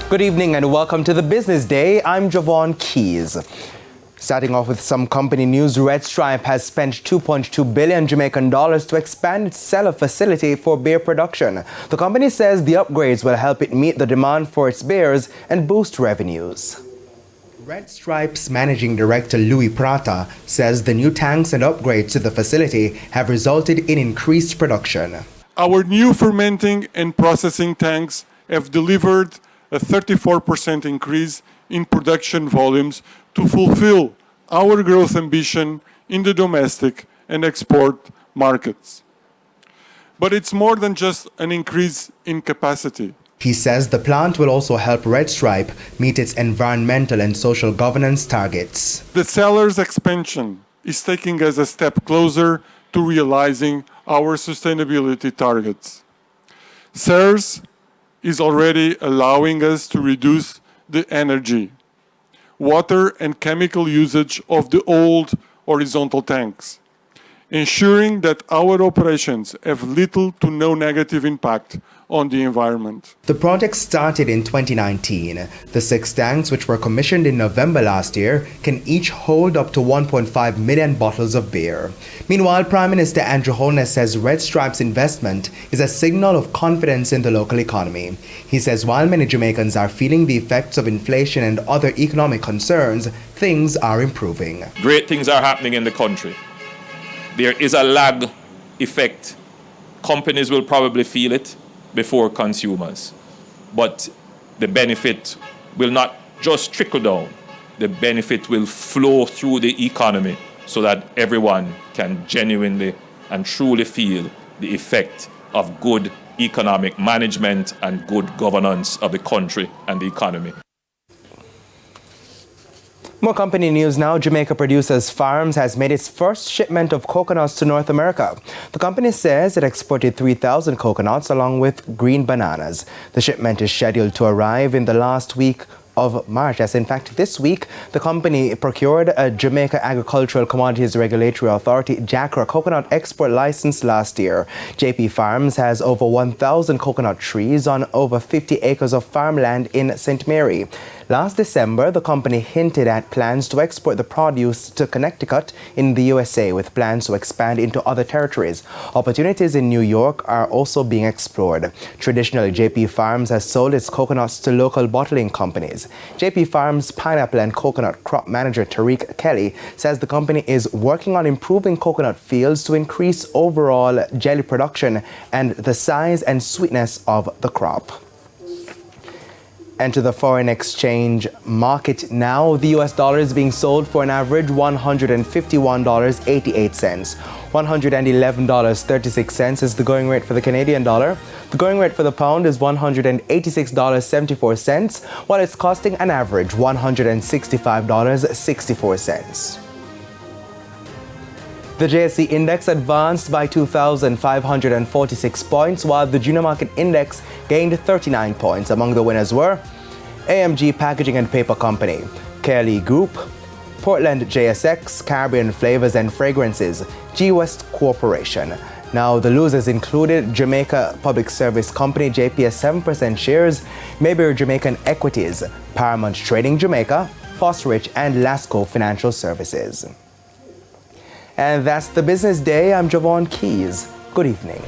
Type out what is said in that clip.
Good evening and welcome to the Business Day. I'm Javon Keys. Starting off with some company news, Red Stripe has spent 2.2 billion Jamaican dollars to expand its cellar facility for beer production. The company says the upgrades will help it meet the demand for its beers and boost revenues. Red Stripe's managing director Louis Prata says the new tanks and upgrades to the facility have resulted in increased production. Our new fermenting and processing tanks have delivered a 34% increase in production volumes to fulfill our growth ambition in the domestic and export markets. But it's more than just an increase in capacity. He says the plant will also help Red Stripe meet its environmental and social governance targets. The cellar's expansion is taking us a step closer to realizing our sustainability targets. CERS is already allowing us to reduce the energy, water and chemical usage of the old horizontal tanks, ensuring that our operations have little to no negative impact on the environment. The project started in 2019. The 6 tanks, which were commissioned in November last year, can each hold up to 1.5 million bottles of beer. Meanwhile, Prime Minister Andrew Holness says Red Stripe's investment is a signal of confidence in the local economy. He says while many Jamaicans are feeling the effects of inflation and other economic concerns, things are improving. Great things are happening in the country. There is a lag effect. Companies will probably feel it before consumers. But the benefit will not just trickle down. The benefit will flow through the economy so that everyone can genuinely and truly feel the effect of good economic management and good governance of the country and the economy. More company news now. Jamaica Producers Farms has made its first shipment of coconuts to North America. The company says it exported 3,000 coconuts along with green bananas. The shipment is scheduled to arrive in the last week of March. As in fact, this week, the company procured a Jamaica Agricultural Commodities Regulatory Authority JACRA coconut export license last year. JP Farms has over 1,000 coconut trees on over 50 acres of farmland in St. Mary. Last December, the company hinted at plans to export the produce to Connecticut in the USA, with plans to expand into other territories. Opportunities in New York are also being explored. Traditionally, JP Farms has sold its coconuts to local bottling companies. JP Farms pineapple and coconut crop manager Tariq Kelly says the company is working on improving coconut fields to increase overall jelly production and the size and sweetness of the crop. And to the foreign exchange market now, the US dollar is being sold for an average $151.88. $111.36 is the going rate for the Canadian dollar. The going rate for the pound is $186.74, while it's costing an average $165.64. The JSE index advanced by 2,546 points, while the junior market index gained 39 points. Among the winners were AMG Packaging and Paper Company, Kelly Group, Portland JSX, Caribbean Flavors and Fragrances, G West Corporation. Now, the losers included Jamaica Public Service Company, JPS 7% shares, Mayberry Jamaican Equities, Paramount Trading Jamaica, Fosrich, and Lasco Financial Services. And that's the Business Day. I'm Javon Keys. Good evening.